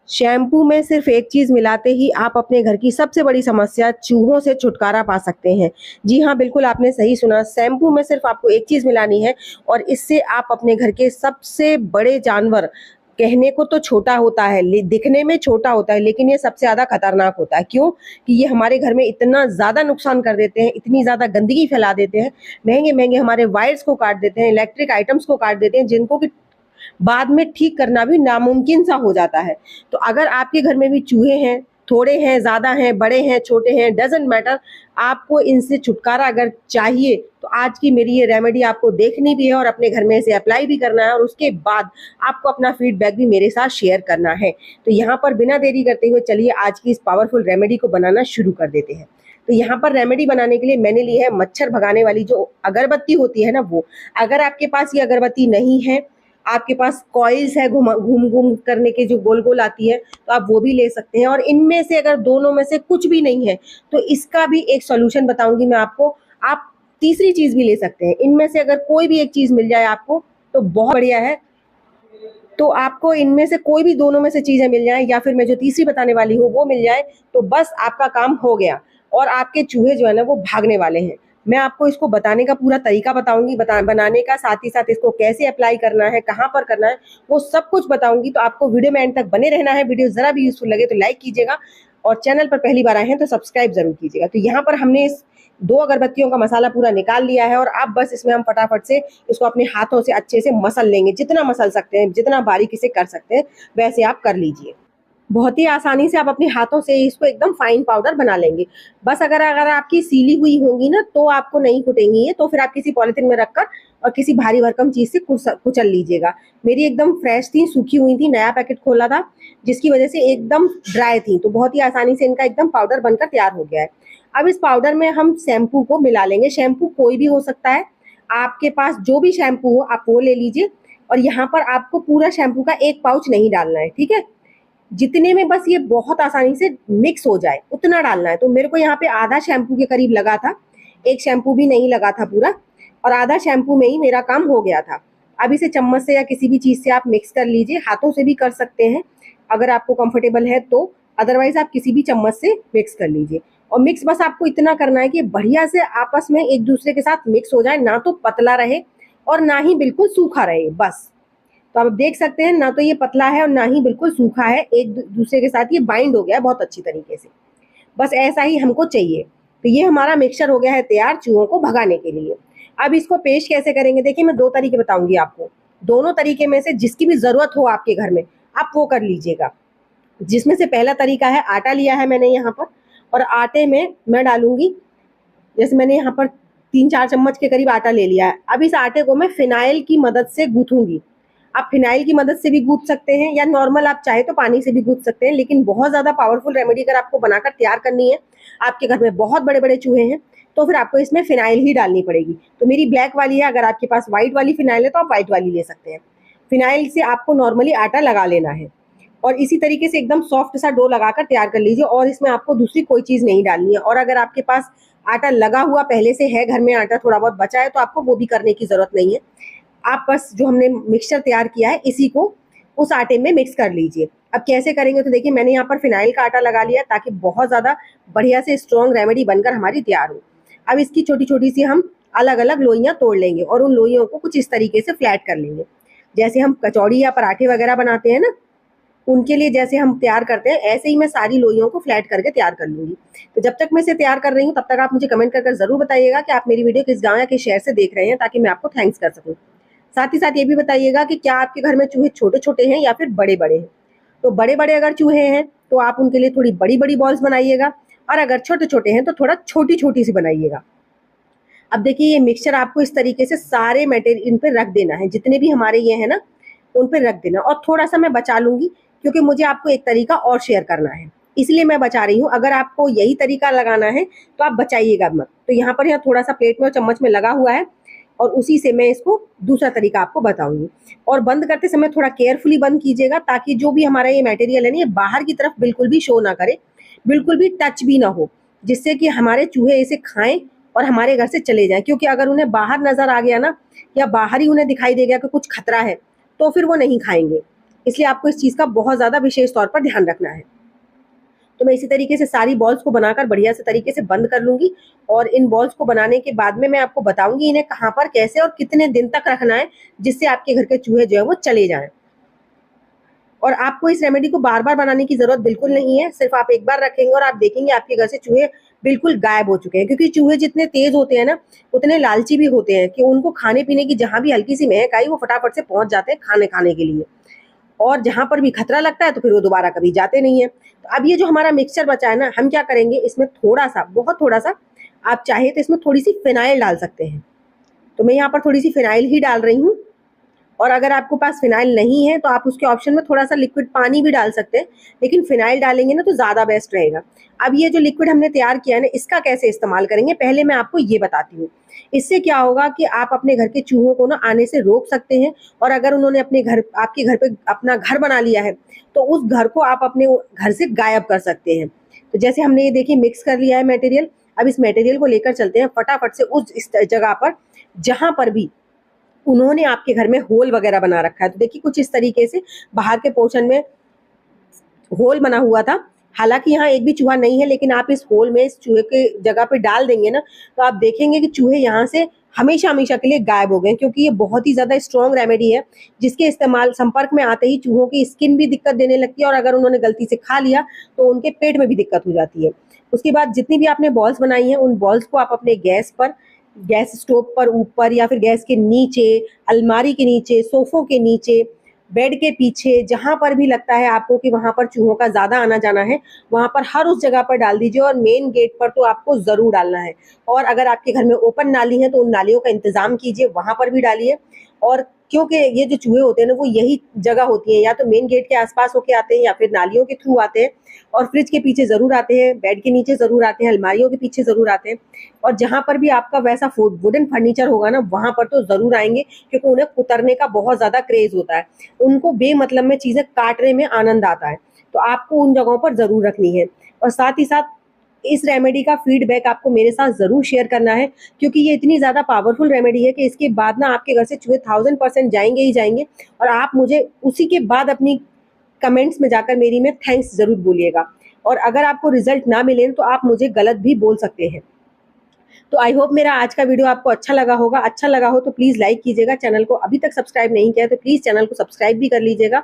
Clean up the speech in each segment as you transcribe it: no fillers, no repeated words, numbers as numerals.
Shampoo में सिर्फ एक चीज़ मिलाते ही आप अपने घर की सबसे बड़ी समस्या चूहों से छुटकारा पा सकते हैं। जी हाँ, बिल्कुल आपने सही सुना, शैम्पू में सिर्फ आपको एक चीज़ मिलानी है और इससे आप अपने घर के सबसे बड़े जानवर, कहने को तो छोटा होता है, दिखने में छोटा होता है, लेकिन ये सबसे ज़्यादा खतरनाक होता है। क्यों? कि ये हमारे घर में इतना ज़्यादा नुकसान कर देते हैं, इतनी ज़्यादा गंदगी फैला देते हैं, महँगे-महँगे हमारे वायर्स को काट देते हैं, इलेक्ट्रिक आइटम्स को काट देते हैं, जिनको कि बाद में ठीक करना भी नामुमकिन सा हो जाता है। तो अगर आपके घर में भी चूहे हैं, थोड़े हैं, ज़्यादा हैं, बड़े हैं, छोटे हैं, डज़न्ट मैटर, आपको इनसे छुटकारा अगर चाहिए तो आज की मेरी ये रेमेडी आपको देखनी भी है और अपने घर में इसे अप्लाई भी करना है और उसके बाद आपको अपना फीडबैक भी मेरे साथ शेयर करना है। तो यहाँ पर बिना देरी करते हुए चलिए आज की इस पावरफुल रेमेडी को बनाना शुरू कर देते हैं। तो यहाँ पर रेमेडी बनाने के लिए मैंने ली है मच्छर भगाने वाली जो अगरबत्ती होती है ना वो। अगर आपके पास ये अगरबत्ती नहीं है, आपके पास कॉइल्स है घूम-घूम करने के जो गोल-गोल आती है, तो आप वो भी ले सकते हैं और इनमें से अगर दोनों में से कुछ भी नहीं है, तो इसका भी एक सॉल्यूशन बताऊँगी मैं आपको। आप तीसरी चीज़ भी ले सकते हैं। इनमें से अगर कोई भी एक चीज़ मिल जाए आपको, तो बहुत बढ़िया है। तो आपको इनमें से कोई भी दोनों में से चीज़ें मिल जाएँ या फिर मैं जो तीसरी बताने वाली हूँ वो मिल जाए, तो बस आपका काम हो गया और आपके चूहे जो है ना वो भागने वाले हैं। मैं आपको इसको बताने का पूरा तरीका बताऊँगी, बनाने का, साथ ही साथ इसको कैसे अप्लाई करना है, कहाँ पर करना है, वो सब कुछ बताऊँगी। तो आपको वीडियो में एंड तक बने रहना है। वीडियो ज़रा भी यूज़फुल लगे तो लाइक कीजिएगा और चैनल पर पहली बार आए हैं तो सब्सक्राइब ज़रूर कीजिएगा। तो यहाँ पर हमने इस 2 अगरबत्तियों का मसाला पूरा निकाल लिया है और अब बस इसमें हम फटाफट से इसको अपने हाथों से अच्छे से मसल लेंगे। जितना मसल सकते हैं, जितना बारीकी से कर सकते हैं, वैसे आप कर लीजिए। बहुत ही आसानी से आप अपने हाथों से इसको एकदम फाइन पाउडर बना लेंगे। बस अगर अगर आपकी सीली हुई होंगी ना तो आपको नहीं कुटेंगी ये, तो फिर आप किसी पॉलिथीन में रखकर और किसी भारी भरकम चीज़ से कुचल लीजिएगा। मेरी एकदम फ्रेश थी, सूखी हुई थी, नया पैकेट खोला था, जिसकी वजह से एकदम ड्राई थी, तो बहुत ही आसानी से इनका एकदम पाउडर बनकर तैयार हो गया है। अब इस पाउडर में हम शैम्पू को मिला लेंगे। शैम्पू कोई भी हो सकता है, आपके पास जो भी शैम्पू हो आप वो ले लीजिए और यहाँ पर आपको पूरा शैम्पू का 1 पाउच नहीं डालना है, ठीक है? जितने में बस ये बहुत आसानी से मिक्स हो जाए उतना डालना है। तो मेरे को यहाँ पे आधा शैम्पू के करीब लगा था, 1 शैम्पू भी नहीं लगा था पूरा और आधा शैम्पू में ही मेरा काम हो गया था। अब इसे चम्मच से या किसी भी चीज़ से आप मिक्स कर लीजिए, हाथों से भी कर सकते हैं अगर आपको कंफर्टेबल है तो, अदरवाइज़ आप किसी भी चम्मच से मिक्स कर लीजिए। और मिक्स बस आपको इतना करना है कि बढ़िया से आपस में एक-दूसरे के साथ मिक्स हो जाए, ना तो पतला रहे और ना ही बिल्कुल सूखा रहे, बस। तो आप देख सकते हैं ना तो ये पतला है और ना ही बिल्कुल सूखा है, एक दूसरे के साथ ये बाइंड हो गया है बहुत अच्छी तरीके से। बस ऐसा ही हमको चाहिए। तो ये हमारा मिक्सचर हो गया है तैयार चूहों को भगाने के लिए। अब इसको पेस्ट कैसे करेंगे, देखिए मैं 2 तरीके बताऊँगी आपको। दोनों तरीके में से जिसकी भी ज़रूरत हो आपके घर में, आप वो कर लीजिएगा। जिसमें से पहला तरीका है, आटा लिया है मैंने यहाँ पर और आटे में मैं डालूँगी, जैसे मैंने यहाँ पर 3-4 चम्मच के करीब आटा ले लिया है। अब इस आटे को मैं फिनाइल की मदद से गूँथूँगी। आप फिनाइल की मदद से भी गूँथ सकते हैं या नॉर्मल आप चाहे तो पानी से भी गूँथ सकते हैं, लेकिन बहुत ज़्यादा पावरफुल रेमेडी अगर आपको बनाकर तैयार करनी है, आपके घर में बहुत बड़े-बड़े चूहे हैं, तो फिर आपको इसमें फिनाइल ही डालनी पड़ेगी। तो मेरी ब्लैक वाली है, अगर आपके पास व्हाइट वाली फिनाइल है तो आप व्हाइट वाली ले सकते हैं। फिनाइल से आपको नॉर्मली आटा लगा लेना है और इसी तरीके से एकदम सॉफ्ट सा डो लगाकर तैयार कर लीजिए और इसमें आपको दूसरी कोई चीज़ नहीं डालनी है। और अगर आपके पास आटा लगा हुआ पहले से है, घर में आटा थोड़ा बहुत बचा है, तो आपको वो भी करने की ज़रूरत नहीं है। आप बस जो हमने मिक्सचर तैयार किया है इसी को उस आटे में मिक्स कर लीजिए। अब कैसे करेंगे, तो देखिए मैंने यहाँ पर फिनाइल का आटा लगा लिया ताकि बहुत ज़्यादा बढ़िया से स्ट्रॉन्ग रेमेडी बनकर हमारी तैयार हो। अब इसकी छोटी-छोटी सी हम अलग-अलग लोइयाँ तोड़ लेंगे और उन लोइयों को कुछ इस तरीके से फ्लैट कर लेंगे। जैसे हम कचौड़ी या पराठे वगैरह बनाते हैं ना, उनके लिए जैसे हम तैयार करते हैं, ऐसे ही मैं सारी लोइयों को फ्लैट करके तैयार कर लूँगी। तो जब तक मैं इसे तैयार कर रही हूँ, तब तक आप मुझे कमेंट कर ज़रूर बताइएगा कि आप मेरी वीडियो किस गाँव या किस शहर से देख रहे हैं, ताकि मैं आपको थैंक्स कर सकूँ। साथ ही साथ ये भी बताइएगा कि क्या आपके घर में चूहे छोटे-छोटे हैं या फिर बड़े-बड़े हैं? तो बड़े-बड़े अगर चूहे हैं, तो आप उनके लिए थोड़ी बड़ी-बड़ी बॉल्स बनाइएगा और अगर छोटे-छोटे हैं, तो थोड़ा छोटी-छोटी सी बनाइएगा। अब देखिए ये मिक्सचर आपको इस तरीके से सारे इन पे रख देना है, जितने भी हमारे ये हैं ना, उन पे रख देना और थोड़ा-सा मैं बचा लूँगी क्योंकि मुझे आपको एक तरीका और शेयर करना है, इसलिए मैं बचा रही हूँ। अगर आपको यही तरीका लगाना है, तो आप बचाइएगा मत। तो यहाँ पर थोड़ा-सा प्लेट में और चम्मच में लगा हुआ है और उसी से मैं इसको दूसरा तरीका आपको बताऊँगी। और बंद करते समय थोड़ा केयरफुली बंद कीजिएगा ताकि जो भी हमारा ये मटेरियल है ना, ये बाहर की तरफ बिल्कुल भी शो ना करे, बिल्कुल भी टच भी ना हो, जिससे कि हमारे चूहे इसे खाएँ और हमारे घर से चले जाएँ। क्योंकि अगर उन्हें बाहर नज़र आ गया ना या बाहर ही उन्हें दिखाई दे गया कि कुछ खतरा है, तो फिर वो नहीं खाएँगे। इसलिए आपको इस चीज़ का बहुत ज़्यादा विशेष तौर पर ध्यान रखना है। तो मैं इसी तरीके से सारी बॉल्स को बनाकर बढ़िया से तरीके से बंद कर लूँगी और इन बॉल्स को बनाने के बाद में मैं आपको बताऊँगी इन्हें कहाँ पर, कैसे और कितने दिन तक रखना है, जिससे आपके घर के चूहे जो है वो चले जाएँ। और आपको इस रेमेडी को बार-बार बनाने की ज़रूरत बिल्कुल नहीं है, सिर्फ़ आप एक बार रखेंगे और आप देखेंगे आपके घर से चूहे बिल्कुल गायब हो चुके हैं। क्योंकि चूहे जितने तेज़ होते हैं ना, उतने लालची भी होते हैं कि उनको खाने-पीने की जहाँ भी हल्की-सी महक आई, वो फटाफट से पहुँच जाते हैं खाने के लिए। और जहाँ पर भी खतरा लगता है तो फिर वो दोबारा कभी जाते नहीं हैं। तो अब ये जो हमारा मिक्सचर बचा है ना, हम क्या करेंगे, इसमें थोड़ा-सा, बहुत थोड़ा-सा, आप चाहे तो इसमें थोड़ी-सी फ़िनाइल डाल सकते हैं। तो मैं यहाँ पर थोड़ी-सी फ़िनाइल ही डाल रही हूँ। और अगर आपके पास फ़िनाइल नहीं है तो आप उसके ऑप्शन में थोड़ा-सा लिक्विड पानी भी डाल सकते हैं, लेकिन फ़िनाइल डालेंगे ना तो ज़्यादा बेस्ट रहेगा। अब ये जो लिक्विड हमने तैयार किया है ना, इसका कैसे इस्तेमाल करेंगे, पहले मैं आपको ये बताती हूँ। इससे क्या होगा कि आप अपने घर के चूहों को ना आने से रोक सकते हैं, और अगर उन्होंने आपके घर पे अपना घर बना लिया है, तो उस घर को आप अपने घर से गायब कर सकते हैं। तो जैसे हमने ये देखिए मिक्स कर लिया है मटेरियल, अब इस मटेरियल को लेकर चलते हैं फटाफट से इस जगह पर जहाँ पर भी उन्होंने आपके घर में होल वगैरह बना रखा है। तो देखिए कुछ इस तरीके से बाहर के पोर्शन में होल बना हुआ था। हालाँकि यहाँ एक भी चूहा नहीं है, लेकिन आप इस होल में इस चूहे के जगह पे डाल देंगे ना, तो आप देखेंगे कि चूहे यहाँ से हमेशा-हमेशा के लिए गायब हो गए, क्योंकि ये बहुत ही ज़्यादा स्ट्रॉन्ग रेमेडी है, जिसके इस्तेमाल संपर्क में आते ही चूहों की स्किन भी दिक्कत देने लगती है, और अगर उन्होंने गलती से खा लिया, तो उनके पेट में भी दिक्कत हो जाती है। उसके बाद जितनी भी आपने बॉल्स बनाई हैं, उन बॉल्स को आप अपने गैस स्टोव पर ऊपर, या फिर गैस के नीचे, अलमारी के नीचे, सोफ़ों के नीचे, बेड के पीछे, जहाँ पर भी लगता है आपको कि वहाँ पर चूहों का ज़्यादा आना-जाना है, वहाँ पर हर उस जगह पर डाल दीजिए, और मेन गेट पर तो आपको ज़रूर डालना है। और अगर आपके घर में ओपन नाली है, तो उन नालियों का इंतज़ाम कीजिए, वहाँ पर भी डालिए। और क्योंकि ये जो चूहे होते हैं ना, वो यही जगह होती है, या तो मेन गेट के आस-पास होके आते हैं, या फिर नालियों के थ्रू आते हैं, और फ्रिज के पीछे ज़रूर आते हैं, बेड के नीचे ज़रूर आते हैं, अलमारियों के पीछे ज़रूर आते हैं। और जहाँ पर भी आपका वैसा वुडन फर्नीचर होगा ना, वहाँ पर तो ज़रूर आएँगे, क्योंकि उन्हें कुतरने का बहुत ज़्यादा क्रेज़ होता है। उनको बेमतलब में चीज़ें काटने में आनंद आता है, तो आपको उन जगहों पर ज़रूर रखनी है। और साथ ही साथ इस रेमेडी का फीडबैक आपको मेरे साथ ज़रूर शेयर करना है, क्योंकि ये इतनी ज़्यादा पावरफुल रेमेडी है कि इसके बाद ना आपके घर से चूहे 1000% जाएँगे ही जाएँगे, और आप मुझे उसी के बाद अपनी कमेंट्स में जाकर मेरी में थैंक्स ज़रूर बोलिएगा। और अगर आपको रिज़ल्ट ना मिले तो आप मुझे गलत भी बोल सकते हैं। तो आई होप मेरा आज का वीडियो आपको अच्छा लगा होगा। अच्छा लगा हो तो प्लीज़ लाइक कीजिएगा। चैनल को अभी तक सब्सक्राइब नहीं किया है तो प्लीज़ चैनल को सब्सक्राइब भी कर लीजिएगा।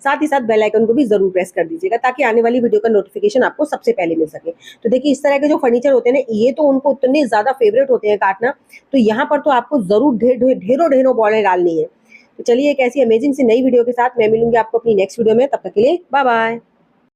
साथ ही साथ बेल आइकन को भी ज़रूर प्रेस कर दीजिएगा, ताकि आने वाली वीडियो का नोटिफिकेशन आपको सबसे पहले मिल सके। तो देखिए इस तरह के जो फर्नीचर होते हैं ना, ये तो उनको इतने ज़्यादा फेवरेट होते हैं काटना, तो यहाँ पर तो आपको ज़रूर ढेरों बॉलें डालनी है। तो चलिए एक ऐसी अमेजिंग सी नई वीडियो के साथ मैं मिलूँगी आपको अपनी नेक्स्ट वीडियो में। तब तक के लिए बाय बाय।